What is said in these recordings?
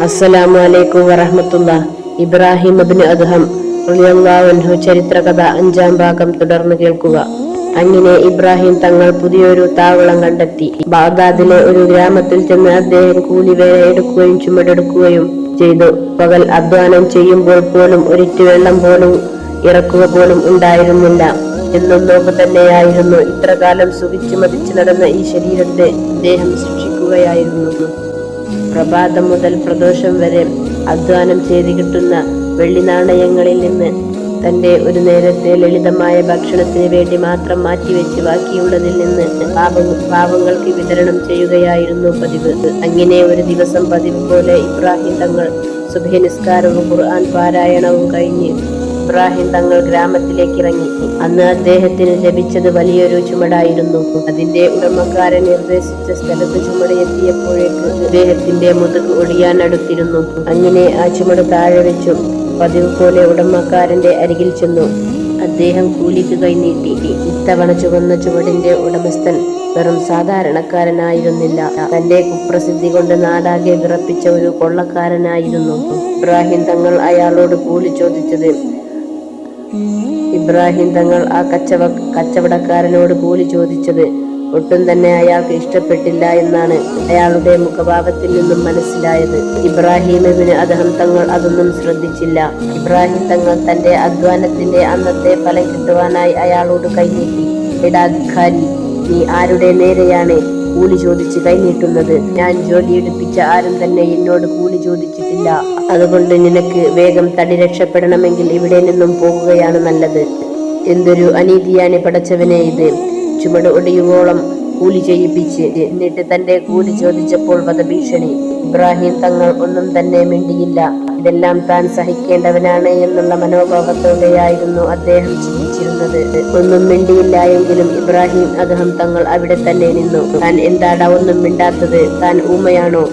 അസ്സലാമു അലൈക്കും വറഹ്മത്തുള്ളാഹി. ഇബ്രാഹിം ഇബ്നു അദ്ഹം റളിയല്ലാഹു അൻഹു ചരിത്രകഥ 5-ാം ഭാഗം തുടർന്ന് കേൾക്കുക. അങ്ങനെ ഇബ്രാഹിം തങ്ങൾ പുതിയൊരു താവളം കണ്ടെത്തി. ബാഗ്ദാദിലെ ഒരു ഗ്രാമത്തിൽ ചെന്ന് അദ്ദേഹം കൂലിവേല എടുക്കുകയും ചുമടെടുക്കുകയും ചെയ്തു. പകൽ അധ്വാനം ചെയ്യുമ്പോൾ പോലും ഒരിറ്റു വെള്ളം പോലും ഇറക്കുക പോലും ഉണ്ടായിരുന്നില്ല. എന്നും നോമ്പ് തന്നെയായിരുന്നു. ഇത്രകാലം സുഖിച്ചു മതിച്ചു നടന്ന ഈ ശരീരത്തെ അദ്ദേഹം ശിക്ഷിക്കുകയായിരുന്നു. പ്രഭാതം മുതൽ പ്രദോഷം വരെ അധ്വാനം ചെയ്ത് കിട്ടുന്ന വെള്ളി നാണയങ്ങളിൽ നിന്ന് തന്റെ ഒരു നേരത്തെ ലളിതമായ ഭക്ഷണത്തിന് വേണ്ടി മാത്രം മാറ്റിവെച്ച് ബാക്കിയുള്ളതിൽ നിന്ന് പാവങ്ങൾക്ക് വിതരണം ചെയ്യുകയായിരുന്നു പതിവ്. അങ്ങനെ ഒരു ദിവസം പതിവ് പോലെ ഇബ്രാഹിം തങ്ങൾ സുബ്ഹി നിസ്കാരവും ഖുർആൻ പാരായണവും കഴിഞ്ഞ് ഇബ്രാഹിം തങ്ങൾ ഗ്രാമത്തിലേക്ക് ഇറങ്ങി. അന്ന് അദ്ദേഹത്തിന് ലഭിച്ചത് വലിയൊരു ചുമടായിരുന്നു. അതിന്റെ ഉടമക്കാരൻ നിർദ്ദേശിച്ച സ്ഥലത്ത് ചുമട് എത്തിയപ്പോഴേക്ക് അദ്ദേഹത്തിന്റെ മുതുക് ഒടിയാൻ അടുത്തിരുന്നു. അങ്ങനെ ആ ചുമട് താഴെ വെച്ചു പതിവ് പോലെ ഉടമക്കാരന്റെ അരികിൽ ചെന്നു. അദ്ദേഹം കൂലിക്ക് കൈനീട്ടി. ഇത്തവണ ചുവന്ന ചുവടിന്റെ ഉടമസ്ഥൻ വെറും സാധാരണക്കാരനായിരുന്നില്ല. തന്റെ കുപ്രസിദ്ധി കൊണ്ട് നാടാകെ വിറപ്പിച്ച ഒരു കൊള്ളക്കാരനായിരുന്നു. ഇബ്രാഹിം തങ്ങൾ അയാളോട് കൂലി ചോദിച്ചത് കച്ചവടക്കാരനോട് കൂലി ചോദിച്ചത് ഒട്ടും തന്നെ അയാൾക്ക് ഇഷ്ടപ്പെട്ടില്ല എന്നാണ് അയാളുടെ മുഖഭാവത്തിൽ നിന്നും മനസ്സിലായത്. ഇബ്രാഹിം ഇബ്നു അദ്ഹം തങ്ങൾ അതൊന്നും ശ്രദ്ധിച്ചില്ല. ഇബ്രാഹിം തങ്ങൾ തന്റെ അധ്വാനത്തിന്റെ അന്നത്തെ ഫലം കിട്ടുവാനായി അയാളോട് കൈനീട്ടി. എടാ ധിക്കാരി, നീ ആരുടെ നേരെയാണ് കൂലി ചോദിച്ച് കൈനീട്ടുന്നത്? ഞാൻ ജോലിയെടുപ്പിച്ച ആരും തന്നെ എന്നോട് കൂലി ചോദിച്ചിട്ടില്ല. അതുകൊണ്ട് നിനക്ക് വേഗം തടി രക്ഷപ്പെടണമെങ്കിൽ ഇവിടെ നിന്നും പോകുകയാണ് നല്ലത്. എന്തൊരു അനീതിയാണ് പടച്ചവനെ ഇത്! ചുമട് ഒടിയുവോളം കൂലി ചെയ്യിപ്പിച്ച് എന്നിട്ട് തന്റെ കൂലി ചോദിച്ചപ്പോൾ വധഭീഷണി. ഇബ്രാഹിം തങ്ങൾ ഒന്നും തന്നെ മിണ്ടിയില്ല. ഇതെല്ലാം താൻ സഹിക്കേണ്ടവനാണ് എന്നുള്ള മനോഭാവത്തോടെയായിരുന്നു അദ്ദേഹം ചിന്തിച്ചിരുന്നത്. ഒന്നും മിണ്ടിയില്ല എങ്കിലും ഇബ്രാഹിം അദ്ഹം തങ്ങൾ അവിടെ തന്നെ നിന്നു. താൻ എന്താടാ ഒന്നും മിണ്ടാത്തത്? താൻ ഊമയാണോ?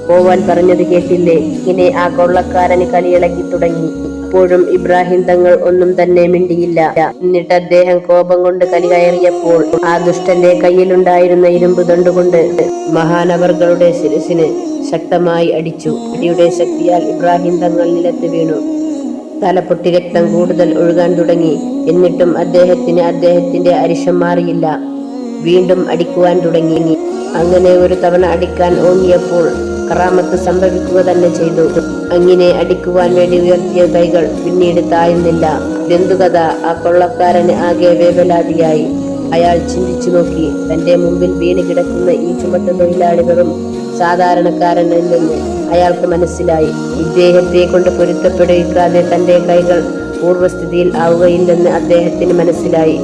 പോവാൻ പറഞ്ഞത് കേട്ടില്ലേ? ഇങ്ങനെ ആ കൊള്ളക്കാരന് കലിയിളകി തുടങ്ങി. അപ്പോഴും ഇബ്രാഹിം തങ്ങൾ ഒന്നും തന്നെ മിണ്ടിയില്ല. എന്നിട്ട് അദ്ദേഹം കോപം കൊണ്ട് കലി കയറിയപ്പോൾ ആ ദുഷ്ടന്റെ കയ്യിലുണ്ടായിരുന്ന ഇരുമ്പ് ദണ്ടുകൊണ്ട് മഹാനവർകളുടെ ശിരസിന് ശക്തമായി അടിച്ചു. അടിയുടെ ശക്തിയാൽ ഇബ്രാഹിം തങ്ങൾ നിലത്ത് വീണു. തലപ്പൊട്ടി രക്തം കൂടുതൽ ഒഴുകാൻ തുടങ്ങി. എന്നിട്ടും അദ്ദേഹത്തിന്റെ അരിശം മാറിയില്ല. വീണ്ടും അടിക്കുവാൻ തുടങ്ങി. അങ്ങനെ ഒരു തവണ അടിക്കാൻ ഓങ്ങിയപ്പോൾ കറാമത്ത് സംഭവിക്കുക തന്നെ ചെയ്തു. അങ്ങനെ അടിക്കുവാൻ വേണ്ടി ഉയർത്തിയ കൈകൾ പിന്നീട് താഴുന്നില്ല. ബന്ധുകഥ ആ കൊള്ളക്കാരന് ആകെ വേവലാതിയായി. അയാൾ ചിന്തിച്ചു നോക്കി. തന്റെ മുമ്പിൽ വീണ് കിടക്കുന്ന ഈ ചുമട്ട് തൊഴിലാളി വെറും സാധാരണക്കാരനല്ലെന്ന് അയാൾക്ക് മനസ്സിലായി. ഇദ്ദേഹത്തെ കൊണ്ട് പൊരുത്തപ്പെടുവിക്കാതെ തന്റെ കൈകൾ പൂർവ്വസ്ഥിതിയിൽ ആവുകയില്ലെന്ന് അദ്ദേഹത്തിന് മനസ്സിലായി.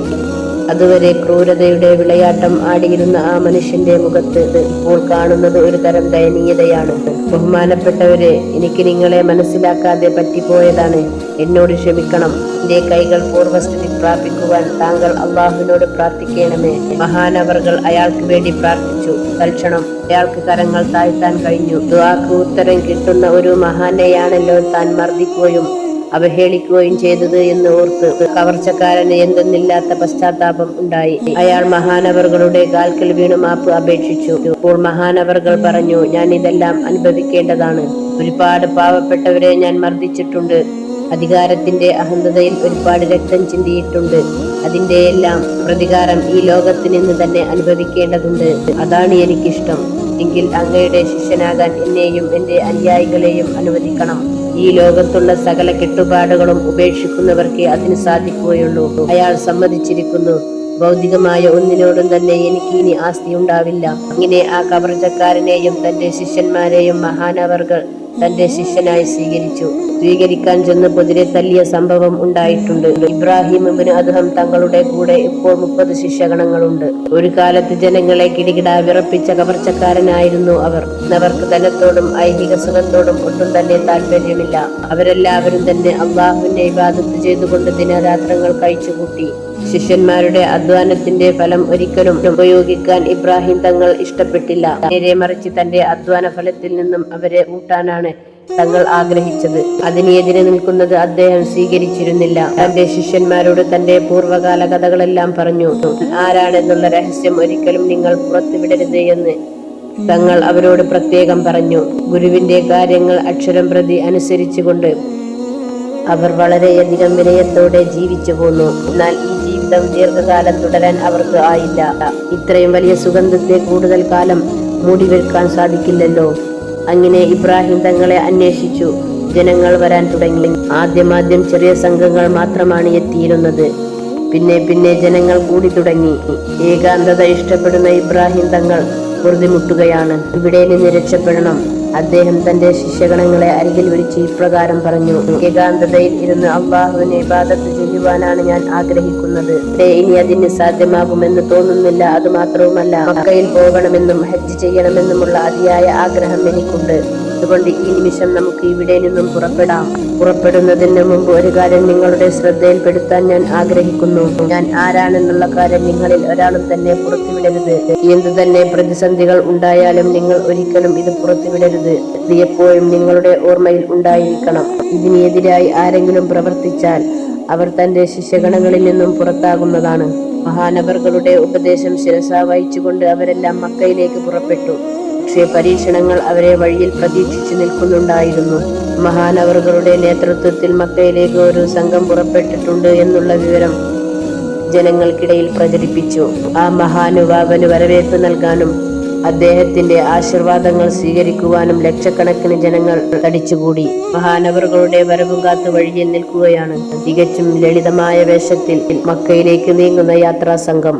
അതുവരെ ക്രൂരതയുടെ വിളയാട്ടം ആടിയിരുന്ന ആ മനുഷ്യന്റെ മുഖത്ത് ഇപ്പോൾ കാണുന്നത് ഒരു തരം ദയനീയതയാണ്. ബഹുമാനപ്പെട്ടവരെ, എനിക്ക് നിങ്ങളെ മനസ്സിലാക്കാതെ പറ്റിപ്പോയതാണ്. എന്നോട് ക്ഷമിക്കണം. എന്റെ കൈകൾ പൂർവ്വസ്ഥിതി പ്രാപിക്കുവാൻ താങ്കൾ അള്ളാഹുവിനോട് പ്രാർത്ഥിക്കണമേ. മഹാനവർകൾ അയാൾക്ക് വേണ്ടി പ്രാർത്ഥിച്ചു. തൽക്ഷണം അയാൾക്ക് കരങ്ങൾ താഴ്ത്താൻ കഴിഞ്ഞു. ദുആക്ക് ഉത്തരം കിട്ടുന്ന ഒരു മഹാനെയാണല്ലോ താൻ മർദ്ദിക്കുകയും അവഹേളിക്കുകയും ചെയ്തത് എന്ന് ഓർത്ത് കവർച്ചക്കാരന് എന്തെന്നില്ലാത്ത പശ്ചാത്താപം ഉണ്ടായി. അയാൾ മഹാനവറുകളുടെ കാൽക്കൽ വീണു മാപ്പ് അപേക്ഷിച്ചു. അപ്പോൾ മഹാനവറുകൾ പറഞ്ഞു, ഞാൻ ഇതെല്ലാം അനുഭവിക്കേണ്ടതാണ്. ഒരുപാട് പാവപ്പെട്ടവരെ ഞാൻ മർദ്ദിച്ചിട്ടുണ്ട്. അധികാരത്തിന്റെ അഹന്തതയിൽ ഒരുപാട് രക്തം ചിന്തിയിട്ടുണ്ട്. അതിന്റെ എല്ലാം പ്രതികാരം ഈ ലോകത്ത് നിന്ന് തന്നെ അനുഭവിക്കേണ്ടതുണ്ട്. അതാണ് എനിക്കിഷ്ടം. എങ്കിൽ അങ്ങയുടെ ശിഷ്യനാകാൻ എന്നെയും എന്റെ അനുയായികളെയും അനുവദിക്കണം. ഈ ലോകത്തുള്ള സകല കെട്ടുപാടുകളും ഉപേക്ഷിക്കുന്നവർക്ക് അതിന് സാധിക്കുകയുള്ളൂ. അയാൾ സമ്മതിച്ചിരിക്കുന്നു. ഭൗതികമായ ഒന്നിനോടും തന്നെ എനിക്ക് ഇനി ആസ്തി ഉണ്ടാവില്ല. അങ്ങനെ ആ കവർച്ചക്കാരനെയും തന്റെ ശിഷ്യന്മാരെയും മഹാനവർകൾ തന്റെ ശിഷ്യനായി സ്വീകരിക്കാൻ ചെന്ന് പൊതിരെ തല്ലിയ സംഭവം ഉണ്ടായിട്ടുണ്ട്. ഇബ്രാഹിം ഇബ്നു അദ്ഹം തങ്ങളുടെ കൂടെ ഇപ്പോൾ 30 ശിഷ്യഗണങ്ങളുണ്ട്. ഒരു കാലത്ത് ജനങ്ങളെ കിടികിട വിറപ്പിച്ച കവർച്ചക്കാരനായിരുന്നു അവർ. അവർക്ക് ധനത്തോടും ഐഹിക സുഖത്തോടും ഒട്ടും തന്നെ താല്പര്യമില്ല. അവരെല്ലാവരും തന്നെ അള്ളാഹുവിനെ ഇബാദത്ത് ചെയ്തുകൊണ്ട് ദിനരാത്രങ്ങൾ കഴിച്ചുകൂട്ടി. ശിഷ്യന്മാരുടെ അധ്വാനത്തിന്റെ ഫലം ഒരിക്കലും ഉപയോഗിക്കാൻ ഇബ്രാഹിം തങ്ങൾ ഇഷ്ടപ്പെട്ടില്ല. നേരെ മറിച്ച് തന്റെ അധ്വാന ഫലത്തിൽ നിന്നും അവരെ ഊട്ടാനാണ് തങ്ങൾ ആഗ്രഹിച്ചത്. അതിനെതിരെ നിൽക്കുന്നത് അദ്ദേഹം സ്വീകരിച്ചിരുന്നില്ല. തന്റെ ശിഷ്യന്മാരോട് തന്റെ പൂർവ്വകാല കഥകളെല്ലാം പറഞ്ഞു. ആരാണെന്നുള്ള രഹസ്യം ഒരിക്കലും നിങ്ങൾ പുറത്തുവിടരുത് എന്ന് തങ്ങൾ അവരോട് പ്രത്യേകം പറഞ്ഞു. ഗുരുവിന്റെ കാര്യങ്ങൾ അക്ഷരം പ്രതി അനുസരിച്ചുകൊണ്ട് അവർ വളരെയധികം വിനയത്തോടെ ജീവിച്ചു പോന്നു. എന്നാൽ ഈ ജീവിതം ദീർഘകാലം തുടരാൻ അവർക്ക് ആയില്ല. ഇത്രയും വലിയ സുഗന്ധത്തെ കൂടുതൽ കാലം മൂടിവെക്കാൻ സാധിക്കില്ലല്ലോ. അങ്ങനെ ഇബ്രാഹിം തങ്ങളെ അന്വേഷിച്ചു ജനങ്ങൾ വരാൻ തുടങ്ങി. ആദ്യം ചെറിയ സംഘങ്ങൾ മാത്രമാണ് എത്തിയിരുന്നത്. പിന്നെ ജനങ്ങൾ കൂടി തുടങ്ങി. ഏകാന്തത ഇഷ്ടപ്പെടുന്ന ഇബ്രാഹിം തങ്ങൾ പൊറുതിമുട്ടുകയാണ്. ഇവിടെ നിന്ന് രക്ഷപ്പെടണം. അദ്ദേഹം തന്റെ ശിഷ്യഗണങ്ങളെ അരികിൽ വിളിച്ച് ഇപ്രകാരം പറഞ്ഞു. ഏകാന്തതയിൽ ഇരുന്ന് അള്ളാഹുവിനെ ഇബാദത്ത് ചെയ്യുവാനാണ് ഞാൻ ആഗ്രഹിക്കുന്നത്. ഇനി അതിന് സാധ്യമാകുമെന്ന് തോന്നുന്നില്ല. അതുമാത്രവുമല്ല, മക്കയിൽ പോകണമെന്നും ഹജ്ജ് ചെയ്യണമെന്നുമുള്ള അതിയായ ആഗ്രഹം എനിക്കുണ്ട്. അതുകൊണ്ട് ഈ നിമിഷം നമുക്ക് ഇവിടെ നിന്നും പുറപ്പെടാം. പുറപ്പെടുന്നതിന് മുമ്പ് ഒരു കാര്യം നിങ്ങളുടെ ശ്രദ്ധയിൽപ്പെടുത്താൻ ഞാൻ ആഗ്രഹിക്കുന്നു. ഞാൻ ആരാണെന്നുള്ള കാര്യം നിങ്ങളിൽ ഒരാളും തന്നെ പുറത്തുവിടരുത്. എന്തു തന്നെ പ്രതിസന്ധികൾ ഉണ്ടായാലും നിങ്ങൾ ഒരിക്കലും ഇത് പുറത്തുവിടരുത്. ഇത് എപ്പോഴും നിങ്ങളുടെ ഓർമ്മയിൽ ഉണ്ടായിരിക്കണം. ഇതിനെതിരായി ആരെങ്കിലും പ്രവർത്തിച്ചാൽ അവർ തന്റെ ശിഷ്യഗണങ്ങളിൽ നിന്നും പുറത്താകുന്നതാണ്. മഹാനവറുകളുടെ ഉപദേശം ശിരസാ വഹിച്ചുകൊണ്ട് അവരെല്ലാം മക്കയിലേക്ക് പുറപ്പെട്ടു. പക്ഷേ പരീക്ഷണങ്ങൾ അവരെ വഴിയിൽ പ്രതീക്ഷിച്ചു നിൽക്കുന്നുണ്ടായിരുന്നു. മഹാനവറുകളുടെ നേതൃത്വത്തിൽ മക്കയിലേക്ക് ഒരു സംഘം പുറപ്പെട്ടിട്ടുണ്ട് എന്നുള്ള വിവരം ജനങ്ങൾക്കിടയിൽ പ്രചരിപ്പിച്ചു. ആ മഹാനുഭാവന് വരവേൽപ്പ് നൽകാനും അദ്ദേഹത്തിന്റെ ആശീർവാദങ്ങൾ സ്വീകരിക്കുവാനും ലക്ഷക്കണക്കിന് ജനങ്ങൾ തടിച്ചുകൂടി. മഹാനവറുകളുടെ വരവും കാത്ത് വഴിയിൽ നിൽക്കുകയാണ്. തികച്ചും ലളിതമായ വേഷത്തിൽ മക്കയിലേക്ക് നീങ്ങുന്ന യാത്രാ സംഘം.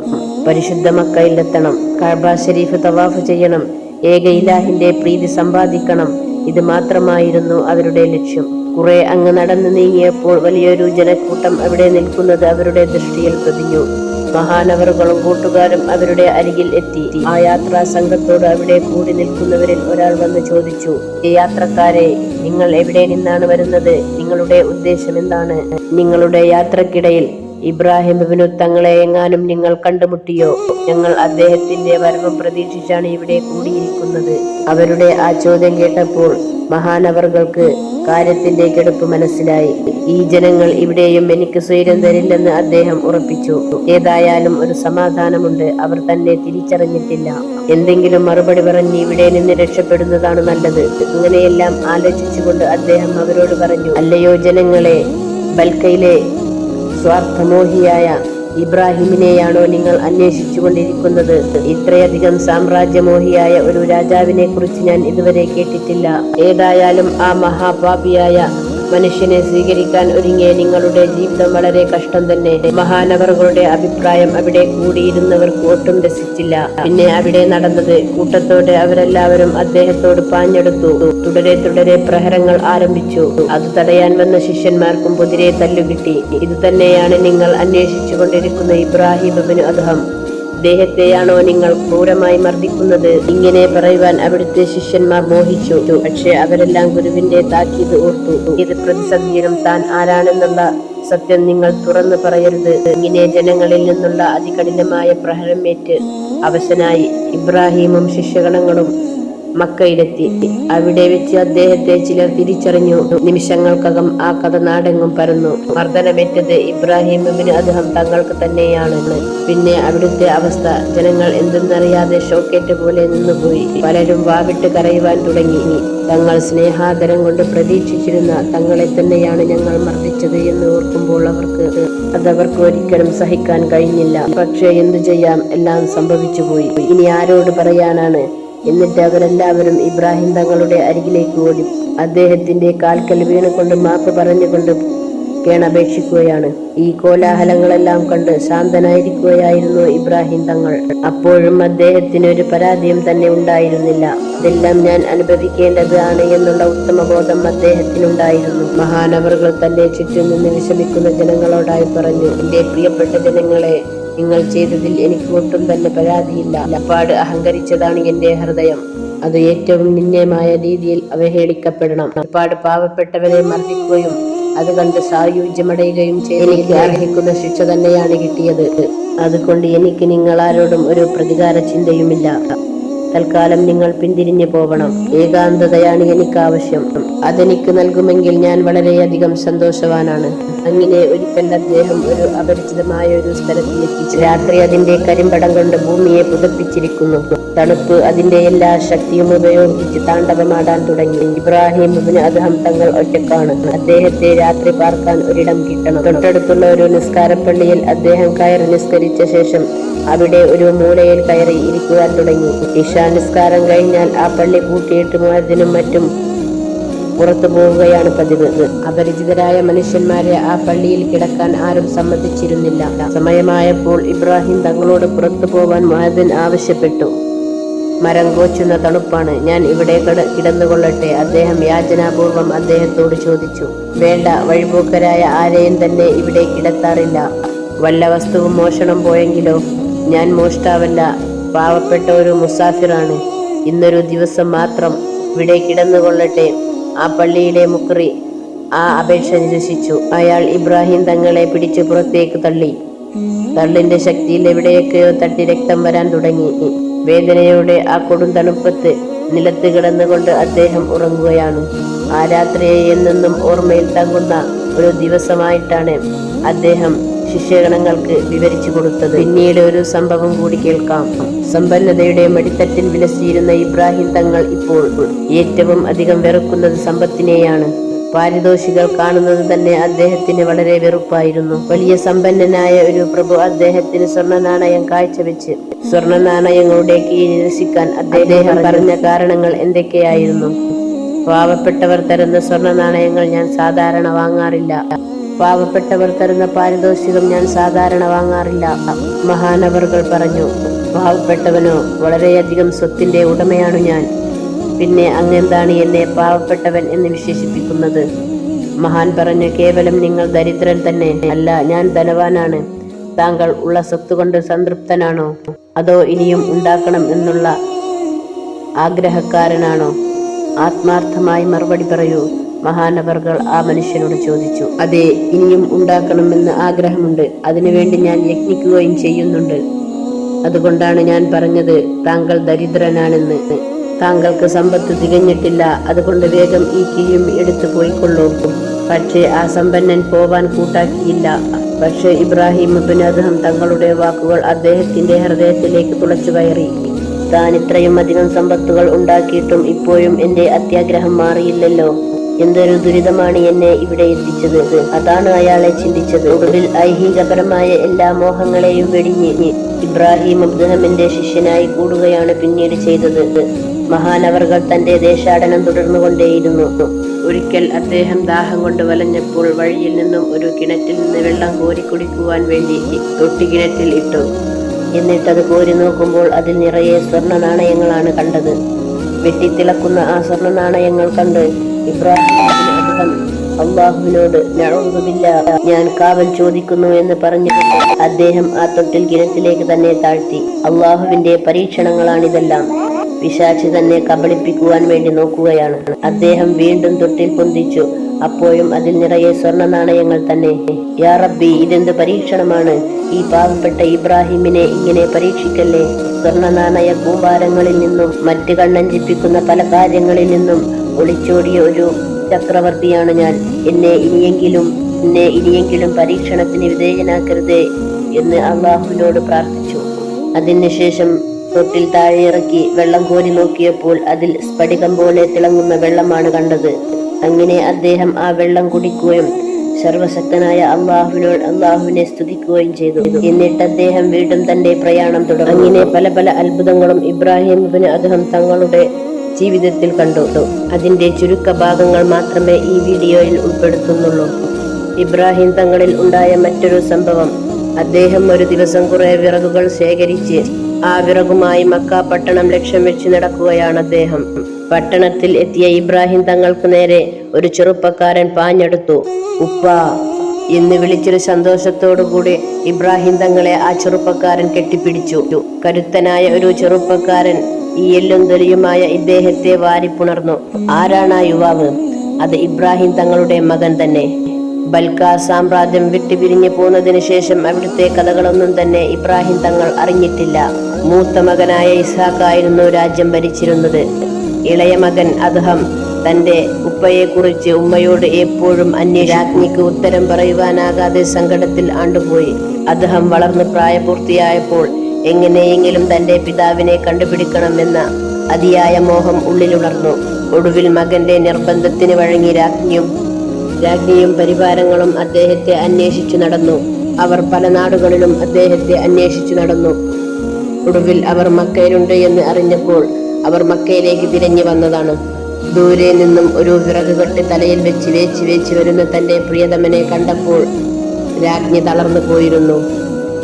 പരിശുദ്ധ മക്കയിലെത്തണം. കഅബ ശരീഫ് തവാഫ് ചെയ്യണം. ഏക ഇലാഹിന്റെ പ്രീതി സമ്പാദിക്കണം. ഇത് മാത്രമായിരുന്നു അവരുടെ ലക്ഷ്യം. കുറെ അങ്ങ് നടന്നു നീങ്ങിയപ്പോൾ വലിയൊരു ജനക്കൂട്ടം അവിടെ നിൽക്കുന്നത് അവരുടെ ദൃഷ്ടിയിൽ പതിഞ്ഞു. മഹാനവറുകളും കൂട്ടുകാരും അവരുടെ അരികിൽ എത്തി. ആ യാത്രാ സംഘത്തോട് അവിടെ കൂടി നിൽക്കുന്നവരിൽ ഒരാൾ വന്ന് ചോദിച്ചു. യാത്രക്കാരെ, നിങ്ങൾ എവിടെ നിന്നാണ് വരുന്നത്? നിങ്ങളുടെ ഉദ്ദേശം എന്താണ്? നിങ്ങളുടെ യാത്രക്കിടയിൽ ഇബ്രാഹിം ഇബ്നു തങ്ങളെ എങ്ങാനും നിങ്ങൾ കണ്ടുമുട്ടിയോ? ഞങ്ങൾ അദ്ദേഹത്തിന്റെ വരവ് പ്രതീക്ഷിച്ചാണ് ഇവിടെ കൂടിയിരിക്കുന്നത്. അവരുടെ ആ ചോദ്യം കേട്ടപ്പോൾ മഹാനവറുകൾക്ക് കാര്യത്തിന്റെ കെടുപ്പ് മനസ്സിലായി. ഈ ജനങ്ങൾ ഇവിടെയും എനിക്ക് സ്വൈര്യം തരില്ലെന്ന് അദ്ദേഹം ഉറപ്പിച്ചു. ഏതായാലും ഒരു സമാധാനമുണ്ട്, അവർ തന്നെ തിരിച്ചറിഞ്ഞിട്ടില്ല. എന്തെങ്കിലും മറുപടി പറഞ്ഞ് ഇവിടെ നിന്ന് രക്ഷപ്പെടുന്നതാണ് നല്ലത്. അങ്ങനെയെല്ലാം ആലോചിച്ചുകൊണ്ട് അദ്ദേഹം അവരോട് പറഞ്ഞു. അല്ലയോ ജനങ്ങളെ, ബൽക്കയിലെ സ്വാർത്ഥമോഹിയായ ഇബ്രാഹിമിനെയാണോ നിങ്ങൾ അന്വേഷിച്ചു കൊണ്ടിരിക്കുന്നത്? ഇത്രയധികം സാമ്രാജ്യമോഹിയായ ഒരു രാജാവിനെ കുറിച്ച് ഞാൻ ഇതുവരെ കേട്ടിട്ടില്ല. ഏതായാലും ആ മഹാപാപിയായ മനുഷ്യനെ സ്വീകരിക്കാൻ ഒരുങ്ങിയ നിങ്ങളുടെ ജീവിതം വളരെ കഷ്ടം തന്നെ. മഹാനവറുകളുടെ അഭിപ്രായം അവിടെ കൂടിയിരുന്നവർക്ക് ഒട്ടും രസിച്ചില്ല. പിന്നെ അവിടെ നടന്നത്, കൂട്ടത്തോടെ അവരെല്ലാവരും അദ്ദേഹത്തോട് പാഞ്ഞെടുത്തു. തുടരെ പ്രഹരങ്ങൾ ആരംഭിച്ചു. അത് തടയാൻ വന്ന ശിഷ്യന്മാർക്കും പൊതിരെ തല്ലുകിട്ടി. ഇത് തന്നെയാണ് നിങ്ങൾ അന്വേഷിച്ചു കൊണ്ടിരിക്കുന്ന ഇബ്രാഹിം ഇബ്നു അദ്ഹം. അദ്ദേഹത്തെയാണോ നിങ്ങൾ ക്രൂരമായി മർദ്ദിക്കുന്നത്? ഇങ്ങനെ പറയുവാൻ അവിടുത്തെ ശിഷ്യന്മാർ മോഹിച്ചു. പക്ഷെ അവരെല്ലാം ഗുരുവിന്റെ താക്കീത് ഓർത്തു. ഏത് പ്രതിസന്ധിയിലും താൻ ആരാണെന്നുള്ള സത്യം നിങ്ങൾ തുറന്നു പറയരുത്. ഇങ്ങനെ ജനങ്ങളിൽ നിന്നുള്ള അതികഠിനമായ പ്രഹരമേറ്റ് അവശനായി ഇബ്രാഹിമും ശിഷ്യഗണങ്ങളും മക്കയിലെത്തി. അവിടെ വെച്ച് അദ്ദേഹത്തെ ചിലർ തിരിച്ചറിഞ്ഞു. നിമിഷങ്ങൾക്കകം ആ കഥ നാടെങ്ങും പരന്നു. മർദ്ദനമേറ്റത് ഇബ്രാഹിം ഇബ്നു അദ്ഹം തങ്ങൾക്ക് തന്നെയാണ്. പിന്നെ അവിടുത്തെ അവസ്ഥ ജനങ്ങൾ എന്തെന്നറിയാതെ ഷോക്കേറ്റ പോലെ നിന്നുപോയി. പലരും വാവിട്ട് കരയുവാൻ തുടങ്ങി. തങ്ങൾ സ്നേഹാദരം കൊണ്ട് പ്രതീക്ഷിച്ചിരുന്ന തങ്ങളെ തന്നെയാണ് ഞങ്ങൾ മർദ്ദിച്ചത് എന്ന് ഓർക്കുമ്പോൾ അതവർക്ക് ഒരിക്കലും സഹിക്കാൻ കഴിഞ്ഞില്ല. പക്ഷേ എന്തു ചെയ്യാം, എല്ലാം സംഭവിച്ചു പോയി. ഇനി ആരോട് പറയാനാണ്? എന്നിട്ട് അവരെല്ലാവരും ഇബ്രാഹിം തങ്ങളുടെ അരികിലേക്ക് ഓടി അദ്ദേഹത്തിന്റെ കാൽക്കൽ വീണുകൊണ്ട് മാപ്പ് പറഞ്ഞുകൊണ്ട് കേണപേക്ഷിക്കുകയാണ്. ഈ കോലാഹലങ്ങളെല്ലാം കണ്ട് ശാന്തനായിരിക്കുകയായിരുന്നു ഇബ്രാഹിം തങ്ങൾ. അപ്പോഴും അദ്ദേഹത്തിന് ഒരു പരാതിയും തന്നെ ഉണ്ടായിരുന്നില്ല. ഇതെല്ലാം ഞാൻ അനുഭവിക്കേണ്ടതാണ് എന്നുള്ള ഉത്തമബോധം അദ്ദേഹത്തിനുണ്ടായിരുന്നു. മഹാനവറുകൾ തന്റെ ചുറ്റും നിന്ന് വിഷമിക്കുന്ന ജനങ്ങളോടായി പറഞ്ഞു. എന്റെ പ്രിയപ്പെട്ട ജനങ്ങളെ, നിങ്ങൾ ചെയ്തതിൽ എനിക്ക് ഒട്ടും തന്നെ പരാതിയില്ല. ഒരുപാട് അഹങ്കരിച്ചതാണ് എന്റെ ഹൃദയം. അത് ഏറ്റവും നിന്ദ്യമായ രീതിയിൽ അവഹേളിക്കപ്പെടണം. ഒരുപാട് പാവപ്പെട്ടവരെ മർദ്ദിക്കുകയും അത് കണ്ട് സായുജ്യമടയുകയും ചെയ്ത് എനിക്ക് അർഹിക്കുന്ന ശിക്ഷ തന്നെയാണ് കിട്ടിയത്. അതുകൊണ്ട് എനിക്ക് നിങ്ങളാരോടും ഒരു പ്രതികാര ചിന്തയുമില്ല. തൽക്കാലം നിങ്ങൾ പിന്തിരിഞ്ഞു പോവണം. ഏകാന്തതയാണ് എനിക്ക് ആവശ്യം. അതെനിക്ക് നൽകുമെങ്കിൽ ഞാൻ വളരെയധികം സന്തോഷവാനാണ്. അങ്ങനെ ഒരിക്കൽ അദ്ദേഹം ഒരു അപരിചിതമായ ഒരു സ്ഥലത്ത് എത്തിച്ചു. രാത്രി അതിന്റെ കരിമ്പടം കൊണ്ട് ഭൂമിയെ പുതപ്പിച്ചിരിക്കുന്നു. തണുപ്പ് അതിന്റെ എല്ലാ ശക്തിയും ഉപയോഗിച്ച് താണ്ഡവമാടാൻ തുടങ്ങി. ഇബ്രാഹിം ഇബ്നു അദ്ഹം തങ്ങൾ ഒറ്റക്കാണ്. അദ്ദേഹത്തെ രാത്രി പാർക്കാൻ ഒരിടം കിട്ടണം. തൊട്ടടുത്തുള്ള ഒരു നിസ്കാരപ്പള്ളിയിൽ അദ്ദേഹം കയറി നിസ്കരിച്ച ശേഷം അവിടെ ഒരു മൂലയിൽ കയറി ഇരിക്കുവാൻ തുടങ്ങി. ഇശാ നിസ്കാരം കഴിഞ്ഞാൽ ആ പള്ളി പൂട്ടിയിട്ട് മുഅദ്ദിനും മറ്റും പുറത്തു പോവുകയാണ് പതിവ്. അപരിചിതരായ മനുഷ്യന്മാരെ ആ പള്ളിയിൽ കിടക്കാൻ ആരും സമ്മതിച്ചിരുന്നില്ല. സമയമായപ്പോൾ ഇബ്രാഹിം തങ്ങളോട് പുറത്തു പോവാൻ മുഅദ്ദിൻ ആവശ്യപ്പെട്ടു. മരം കോച്ചുന്ന തണുപ്പാണ്, ഞാൻ ഇവിടെ കിടന്നുകൊള്ളട്ടെ? അദ്ദേഹം യാചനാപൂർവം അദ്ദേഹത്തോട് ചോദിച്ചു. വേണ്ട, വഴിപോക്കരായ ആരെയും തന്നെ ഇവിടെ കിടത്താറില്ല. വല്ല വസ്തുവും മോഷണം പോയെങ്കിലോ? ഞാൻ മോഷ്ടാവല്ല, പാവപ്പെട്ട ഒരു മുസാഫിറാണ്. ഇന്നൊരു ദിവസം മാത്രം ഇവിടെ കിടന്നുകൊള്ളട്ടെ? ആ പള്ളിയിലെ മുക്രി ആ അപേക്ഷ നിരസിച്ചു. അയാൾ ഇബ്രാഹിം തങ്ങളെ പിടിച്ചു പുറത്തേക്ക് തള്ളി. തള്ളിന്റെ ശക്തിയിൽ എവിടെയൊക്കെയോ തട്ടി രക്തം വരാൻ തുടങ്ങി. വേദനയോടെ ആ കൊടും തണുപ്പത്ത് നിലത്ത് കിടന്നുകൊണ്ട് അദ്ദേഹം ഉറങ്ങുകയാണ്. ആ രാത്രിയെ എന്നെന്നും ഓർമ്മയിൽ തങ്ങുന്ന ഒരു ദിവസമായിട്ടാണ് അദ്ദേഹം ശിഷ്യഗണങ്ങൾക്ക് വിവരിച്ചു കൊടുത്തത്. പിന്നീട് ഒരു സംഭവം കൂടി കേൾക്കാം. സമ്പന്നതയുടെ മടിത്തട്ടിൽ വിലസിയിരുന്ന ഇബ്രാഹിം തങ്ങൾ ഇപ്പോൾ ഏറ്റവും അധികം വെറുക്കുന്നത് സമ്പത്തിനെയാണ്. പാരിതോഷികൾ കാണുന്നത് തന്നെ അദ്ദേഹത്തിന് വളരെ വെറുപ്പായിരുന്നു. വലിയ സമ്പന്നനായ ഒരു പ്രഭു അദ്ദേഹത്തിന് സ്വർണ്ണ നാണയം കാഴ്ചവെച്ച് സ്വർണ്ണ നാണയങ്ങളുടെ കീഴിൽ നിരസിക്കാൻ അദ്ദേഹം പറഞ്ഞ കാരണങ്ങൾ എന്തൊക്കെയായിരുന്നു? പാവപ്പെട്ടവർ തരുന്ന സ്വർണ്ണ നാണയങ്ങൾ ഞാൻ സാധാരണ വാങ്ങാറില്ല. പാവപ്പെട്ടവർ തരുന്ന പാരിതോഷികം ഞാൻ സാധാരണ വാങ്ങാറില്ല. മഹാനവറുകൾ പറഞ്ഞു, പാവപ്പെട്ടവനോ വളരെയധികം സ്വത്തിന്റെ ഉടമയാണു ഞാൻ. പിന്നെ അങ്ങെന്താണ് എന്നെ പാവപ്പെട്ടവൻ എന്ന് വിശേഷിപ്പിക്കുന്നത്? മഹാൻ പറഞ്ഞു, കേവലം നിങ്ങൾ ദരിദ്രൻ തന്നെ അല്ല, ഞാൻ ധനവാനാണ്. താങ്കൾ ഉള്ള സ്വത്തുകൊണ്ട് സംതൃപ്തനാണോ? അതോ ഇനിയും ഉണ്ടാക്കണം എന്നുള്ള ആഗ്രഹക്കാരനാണോ? ആത്മാർത്ഥമായി മറുപടി പറയൂ, മഹാനവറുകൾ ആ മനുഷ്യനോട് ചോദിച്ചു. അതെ, ഇനിയും ഉണ്ടാക്കണമെന്ന് ആഗ്രഹമുണ്ട്. അതിനുവേണ്ടി ഞാൻ യത്നിക്കുകയും ചെയ്യുന്നുണ്ട്. അതുകൊണ്ടാണ് ഞാൻ പറഞ്ഞത് താങ്കൾ ദരിദ്രനാണെന്ന്. താങ്കൾക്ക് സമ്പത്ത് തികഞ്ഞിട്ടില്ല, അതുകൊണ്ട് വേഗം ഈ കീയും എടുത്തു പോയിക്കൊള്ളൂ. പക്ഷേ ആ സമ്പന്നൻ പോവാൻ കൂട്ടാക്കിയില്ല. പക്ഷേ ഇബ്രാഹിം ഇബ്നു അദ്ഹം തങ്ങളുടെ വാക്കുകൾ അദ്ദേഹത്തിന്റെ ഹൃദയത്തിലേക്ക് തുളച്ചു കയറി. താൻ ഇത്രയും അധികം സമ്പത്തുകൾ ഉണ്ടാക്കിയിട്ടും ഇപ്പോഴും എന്റെ അത്യാഗ്രഹം മാറിയില്ലല്ലോ. എന്തൊരു ദുരിതമാണ് എന്നെ ഇവിടെ എത്തിച്ചത്. അതാണ് അയാളെ ചിന്തിച്ചത്. ഒടുവിൽ ഐഹികപരമായ എല്ലാ മോഹങ്ങളെയും വെടിഞ്ഞ് ഇബ്രാഹിം അദ്ഹമിന്റെ ശിഷ്യനായി കൂടുകയാണ് പിന്നീട് ചെയ്തത്. മഹാനവറുകൾ തന്റെ ദേശാടനം തുടർന്നുകൊണ്ടേയിരുന്നു. ഒരിക്കൽ അദ്ദേഹം ദാഹം കൊണ്ട് വലഞ്ഞപ്പോൾ വഴിയിൽ നിന്നും ഒരു കിണറ്റിൽ നിന്ന് വെള്ളം കോരി കുടിക്കുവാൻ വേണ്ടി തൊട്ടി കിണറ്റിൽ ഇട്ടു. എന്നിട്ടത് കോരി നോക്കുമ്പോൾ അതിൽ നിറയെ സ്വർണ്ണ നാണയങ്ങളാണ് കണ്ടത്. വെട്ടിത്തിളക്കുന്ന ആ സ്വർണ്ണ നാണയങ്ങൾ കണ്ട് ഇബ്രാഹിം അള്ളാഹുവിനോട് ഞാൻ കാവൽ ചോദിക്കുന്നു എന്ന് പറഞ്ഞിട്ടുണ്ട്. അദ്ദേഹം ആ തൊട്ടിൽ കിണറ്റിലേക്ക് തന്നെ താഴ്ത്തി. അള്ളാഹുവിന്റെ പരീക്ഷണങ്ങളാണിതെല്ലാം. പിശാച് തന്നെ കബളിപ്പിക്കുവാൻ വേണ്ടി നോക്കുകയാണ്. അദ്ദേഹം വീണ്ടും തൊട്ടിൽ പൊന്തിച്ചു. അപ്പോഴും അതിൽ നിറയെ സ്വർണ്ണ നാണയങ്ങൾ തന്നെ. യാ റബ്ബി, ഇതെന്ത് പരീക്ഷണമാണ്? ഈ പാവപ്പെട്ട ഇബ്രാഹിമിനെ ഇങ്ങനെ പരീക്ഷിക്കല്ലേ. സ്വർണ്ണ നാണയ കൂമ്പാരങ്ങളിൽ നിന്നും മറ്റ് കണ്ണഞ്ചിപ്പിക്കുന്ന പല കാര്യങ്ങളിൽ നിന്നും ഒളിച്ചോടിയ ഒരു ചക്രവർത്തിയാണ് ഞാൻ. എന്നെ ഇനിയെങ്കിലും പരീക്ഷണത്തിന് വിധേയനാക്കരുതേ എന്ന് അള്ളാഹുവിനോട് പ്രാർത്ഥിച്ചു. അതിനുശേഷം തൊട്ടിൽ താഴെ ഇറക്കി വെള്ളം കോരി നോക്കിയപ്പോൾ അതിൽ സ്ഫടികം പോലെ തിളങ്ങുന്ന വെള്ളമാണ് കണ്ടത്. അങ്ങനെ അദ്ദേഹം ആ വെള്ളം കുടിക്കുകയും സർവശക്തനായ അള്ളാഹുവിനെ സ്തുതിക്കുകയും ചെയ്തു. എന്നിട്ട് അദ്ദേഹം വീണ്ടും തന്റെ പ്രയാണം തുടർന്നു. അങ്ങനെ പല പല അത്ഭുതങ്ങളും ഇബ്രാഹിം ഇബ്നു അദ്ഹം തങ്ങളുടെ ജീവിതത്തിൽ കണ്ടു. അതിന്റെ ചുരുക്ക ഭാഗങ്ങൾ മാത്രമേ ഈ വീഡിയോയിൽ ഉൾപ്പെടുത്തുന്നുള്ളൂ. ഇബ്രാഹിം തങ്ങളിൽ ഉണ്ടായ മറ്റൊരു സംഭവം, അദ്ദേഹം ഒരു ദിവസം കുറെ വിറകുകൾ ശേഖരിച്ച് ആ വിറകുമായി മക്ക പട്ടണം ലക്ഷ്യം വെച്ച് നടക്കുകയാണ് അദ്ദേഹം. പട്ടണത്തിൽ എത്തിയ ഇബ്രാഹിം തങ്ങൾക്ക് നേരെ ഒരു ചെറുപ്പക്കാരൻ പാഞ്ഞെടുത്തു. ഉപ്പാ എന്ന് വിളിച്ചൊരു സന്തോഷത്തോടുകൂടി ഇബ്രാഹിം തങ്ങളെ ആ ചെറുപ്പക്കാരൻ കെട്ടിപ്പിടിച്ചു. കരുത്തനായ ഒരു ചെറുപ്പക്കാരൻ ഈ എല്ലും തൊലിയുമായ ഇദ്ദേഹത്തെ വാരിപ്പുണർന്നു. ആരാണ് ആ യുവാവ്? അത് ഇബ്രാഹിം തങ്ങളുടെ മകൻ തന്നെ. ബൽക്ക സാമ്രാജ്യം വിട്ടുപിരിഞ്ഞു പോന്നതിന് ശേഷം അവിടുത്തെ കഥകളൊന്നും തന്നെ ഇബ്രാഹിം തങ്ങൾ അറിഞ്ഞിട്ടില്ല. മൂത്ത മകനായ ഇസ്ഹാഖായിരുന്നു രാജ്യം ഭരിച്ചിരുന്നത്. ഇളയ മകൻ അദ്ഹം തന്റെ ഉപ്പയെക്കുറിച്ച് ഉമ്മയോട് എപ്പോഴും രാജ്ഞിക്ക് ഉത്തരം പറയുവാനാകാതെ സങ്കടത്തിൽ ആണ്ടുപോയി. അദ്ഹം വളർന്ന് പ്രായപൂർത്തിയായപ്പോൾ എങ്ങനെയെങ്കിലും തന്റെ പിതാവിനെ കണ്ടുപിടിക്കണമെന്ന അതിയായ മോഹം ഉള്ളിലുണർന്നു. ഒടുവിൽ മകന്റെ നിർബന്ധത്തിന് വഴങ്ങി രാജ്ഞിയും പരിവാരങ്ങളും അദ്ദേഹത്തെ അന്വേഷിച്ചു നടന്നു. അവർ പല നാടുകളിലും അദ്ദേഹത്തെ അന്വേഷിച്ചു നടന്നു. ഒടുവിൽ അവർ മക്കയിലുണ്ട് എന്ന് അറിഞ്ഞപ്പോൾ അവർ മക്കയിലേക്ക് തിരിഞ്ഞു വന്നതാണ്. ദൂരെ നിന്നും ഒരു വിറക് കെട്ടി തലയിൽ വെച്ച് വേച്ച് വരുന്ന തന്റെ പ്രിയതമനെ കണ്ടപ്പോൾ രാജ്ഞി തളർന്നു പോയിരുന്നു.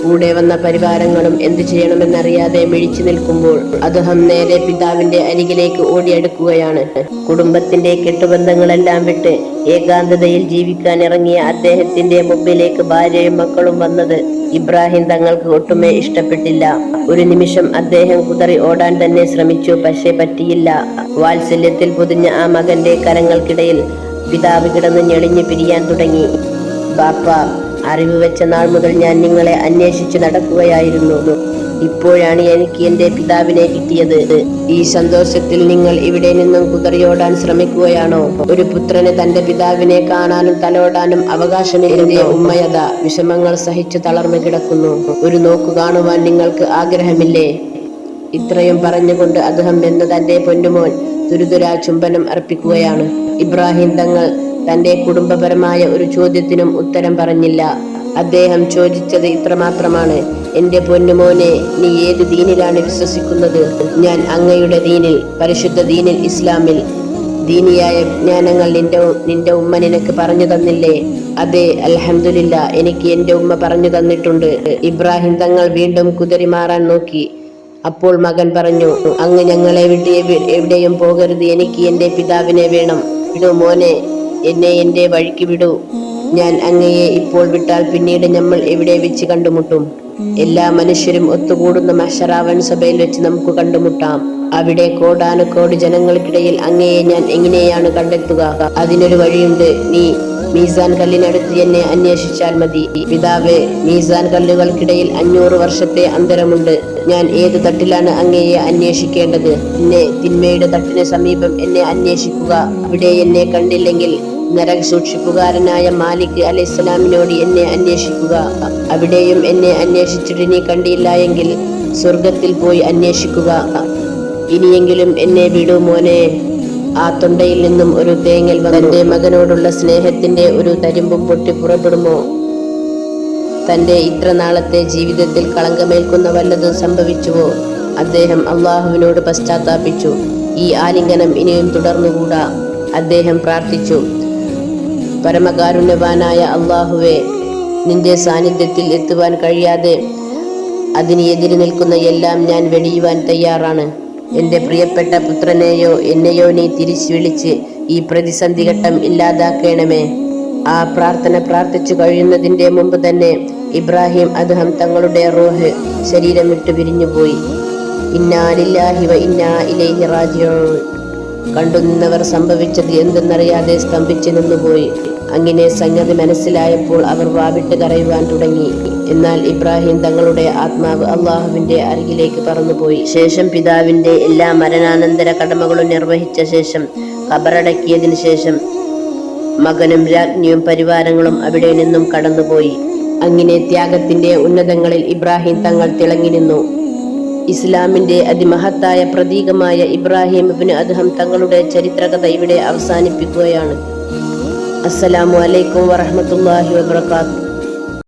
കൂടെ വന്ന പരിവാരങ്ങളും എന്തു ചെയ്യണമെന്നറിയാതെ മിഴിച്ചു നിൽക്കുമ്പോൾ അദ്ദേഹം നേരെ പിതാവിന്റെ അരികിലേക്ക് ഓടിയെടുക്കുകയാണ്. കുടുംബത്തിന്റെ കെട്ടുബന്ധങ്ങളെല്ലാം വിട്ട് ഏകാന്തതയിൽ ജീവിക്കാൻ ഇറങ്ങിയ അദ്ദേഹത്തിന്റെ മുമ്പിലേക്ക് ഭാര്യയും മക്കളും വന്നത് ഇബ്രാഹിം തങ്ങൾക്ക് ഒട്ടുമേ ഇഷ്ടപ്പെട്ടില്ല. ഒരു നിമിഷം അദ്ദേഹം കുതറി ഓടാൻ തന്നെ ശ്രമിച്ചു. പക്ഷേ പറ്റിയില്ല. വാത്സല്യത്തിൽ പൊതിഞ്ഞ ആ മകന്റെ കരങ്ങൾക്കിടയിൽ പിതാവ് കിടന്ന് ഞെളിഞ്ഞു പിരിയാൻ തുടങ്ങി. ബാപ്പ, അറിവ് വെച്ച നാൾ മുതൽ ഞാൻ നിങ്ങളെ അന്വേഷിച്ചു നടക്കുകയായിരുന്നു. ഇപ്പോഴാണ് എനിക്ക് എന്റെ പിതാവിനെ കിട്ടിയത്. ഈ സന്തോഷത്തിൽ നിങ്ങൾ ഇവിടെ നിന്നും കുതറിയോടാൻ ശ്രമിക്കുകയാണോ? ഒരു പുത്രന് തന്റെ പിതാവിനെ കാണാനും തലോടാനും അവകാശമില്ലെന്റെ ഉമ്മയത വിഷമങ്ങൾ സഹിച്ചു തളർന്നു കിടക്കുന്നു. ഒരു നോക്കു കാണുവാൻ നിങ്ങൾക്ക് ആഗ്രഹമില്ലേ? ഇത്രയും പറഞ്ഞുകൊണ്ട് അദ്ദേഹം എന്ന തന്റെ പൊന്നുമോൻ തുരുതുരാ ചുംബനം അർപ്പിക്കുകയാണ്. ഇബ്രാഹിം തങ്ങൾ തന്റെ കുടുംബപരമായ ഒരു ചോദ്യത്തിനും ഉത്തരം പറഞ്ഞില്ല. അദ്ദേഹം ചോദിച്ചത് ഇത്രമാത്രമാണ്: എന്റെ പൊന്നുമോനെ, നീ ഏത് ദീനിലാണ് വിശ്വസിക്കുന്നത്? ഞാൻ അങ്ങയുടെ ദീനിൽ, പരിശുദ്ധ ദീനിൽ, ഇസ്ലാമിൽ. ദീനിയായ ജ്ഞാനങ്ങൾ നിന്റെ ഉമ്മ നിനക്ക് പറഞ്ഞു തന്നില്ലേ? അതെ, അൽഹംദുലില്ലാ, എനിക്ക് എന്റെ ഉമ്മ പറഞ്ഞു തന്നിട്ടുണ്ട്. ഇബ്രാഹിം തങ്ങൾ വീണ്ടും കുതിരി മാറാൻ നോക്കി. അപ്പോൾ മകൻ പറഞ്ഞു: അങ്ങ് ഞങ്ങളെ വിട്ട് എവിടെയും പോകരുത്. എനിക്ക് എന്റെ പിതാവിനെ വേണം. വിടൂ മോനെ, എന്നെ എന്റെ വഴിക്ക് വിടൂ. ഞാൻ അങ്ങയെ ഇപ്പോൾ വിട്ടാൽ പിന്നീട് നമ്മൾ എവിടെ വെച്ച് കണ്ടുമുട്ടും? എല്ലാ മനുഷ്യരും ഒത്തുകൂടുന്ന മഹ്ശറാവൻ സഭയിൽ വെച്ച് നമുക്ക് കണ്ടുമുട്ടാം. അവിടെ കോടാനുകോടി ജനങ്ങൾക്കിടയിൽ അങ്ങയെ ഞാൻ എങ്ങനെയാണ് കണ്ടെത്തുക? അതിനൊരു വഴിയുണ്ട്. നീ മീസാൻ കല്ലിനടുത്ത് എന്നെ അന്വേഷിച്ചാൽ മതി. പിതാവേ, മീസാൻ കല്ലുകൾക്കിടയിൽ 500 വർഷത്തെ അന്തരമുണ്ട്. ഞാൻ ഏത് തട്ടിലാണ് അങ്ങയെ അന്വേഷിക്കേണ്ടത്? തിന്മയുടെ തട്ടിന് സമീപം എന്നെ അന്വേഷിക്കുക. അവിടെ എന്നെ കണ്ടില്ലെങ്കിൽ നരക സൂക്ഷിപ്പുകാരനായ മാലിക് അലൈഹിസ്സലാമിനോട് എന്നെ അന്വേഷിക്കുക. അവിടെയും എന്നെ അന്വേഷിച്ചിട്ട് നീ കണ്ടില്ല എങ്കിൽ സ്വർഗത്തിൽ പോയി അന്വേഷിക്കുക. ഇനിയെങ്കിലും എന്നെ വിടൂ മോനെ. ആ തൊണ്ടയിൽ നിന്നും ഒരു തേങ്ങൽ വന്നു. തന്റെ മകനോടുള്ള സ്നേഹത്തിന്റെ ഒരു തരിമ്പും പൊട്ടി പുറപ്പെടുമോ? തന്റെ ഇത്ര നാളത്തെ ജീവിതത്തിൽ കളങ്കമേൽക്കുന്ന വല്ലതും സംഭവിച്ചുവോ? അദ്ദേഹം അള്ളാഹുവിനോട് പശ്ചാത്താപിച്ചു. ഈ ആലിംഗനം ഇനിയും തുടർന്നുകൂടാ. അദ്ദേഹം പ്രാർത്ഥിച്ചു: പരമകാരുണ്യവാനായ അള്ളാഹുവേ, നിന്റെ സാന്നിധ്യത്തിൽ എത്തുവാൻ കഴിയാതെ അതിന് എതിര് നിൽക്കുന്ന എല്ലാം ഞാൻ വെടിയുവാൻ തയ്യാറാണ്. എന്റെ പ്രിയപ്പെട്ട പുത്രനെയോ എന്നെയോ നീ തിരിച്ചു വിളിച്ച് ഈ പ്രതിസന്ധി ഘട്ടം ഇല്ലാതാക്കണമേ. ആ പ്രാർത്ഥന പ്രാർത്ഥിച്ചു കഴിയുന്നതിന്റെ മുമ്പ് തന്നെ ഇബ്രാഹിം അദ്ദേഹം തങ്ങളുടെ റൂഹ് ശരീരം വിട്ടു പിരിഞ്ഞുപോയി. ഇന്നാ ലില്ലാഹി വ ഇന്നാ ഇലൈഹി റാജിഊൻ. കണ്ടുനിന്നവർ സംഭവിച്ചത് എന്തെന്നറിയാതെ സ്തംഭിച്ചു നിന്നുപോയി. അങ്ങനെ സംഗതി മനസ്സിലായപ്പോൾ അവർ വാവിട്ട് കരയുവാൻ തുടങ്ങി. എന്നാൽ ഇബ്രാഹിം തങ്ങളുടെ ആത്മാവ് അള്ളാഹുവിന്റെ അരികിലേക്ക് പറന്നുപോയി. ശേഷം പിതാവിന്റെ എല്ലാ മരണാനന്തര കടമകളും നിർവഹിച്ച ശേഷം ഖബറടക്കിയതിനു ശേഷം മകനും രാജ്ഞിയും പരിവാരങ്ങളും അവിടെ നിന്നും കടന്നുപോയി. അങ്ങനെ ത്യാഗത്തിന്റെ ഉന്നതങ്ങളിൽ ഇബ്രാഹിം തങ്ങൾ തിളങ്ങി നിന്നു. ഇസ്ലാമിന്റെ അതിമഹത്തായ പ്രതീകമായ ഇബ്രാഹിം ഇബ്നു അദ്ഹം തങ്ങളുടെ ചരിത്രകഥ ഇവിടെ അവസാനിപ്പിക്കുകയാണ്. അസ്സലാമു അലൈക്കും വറഹ്മത്തുള്ളാഹി വബറകാതുഹു.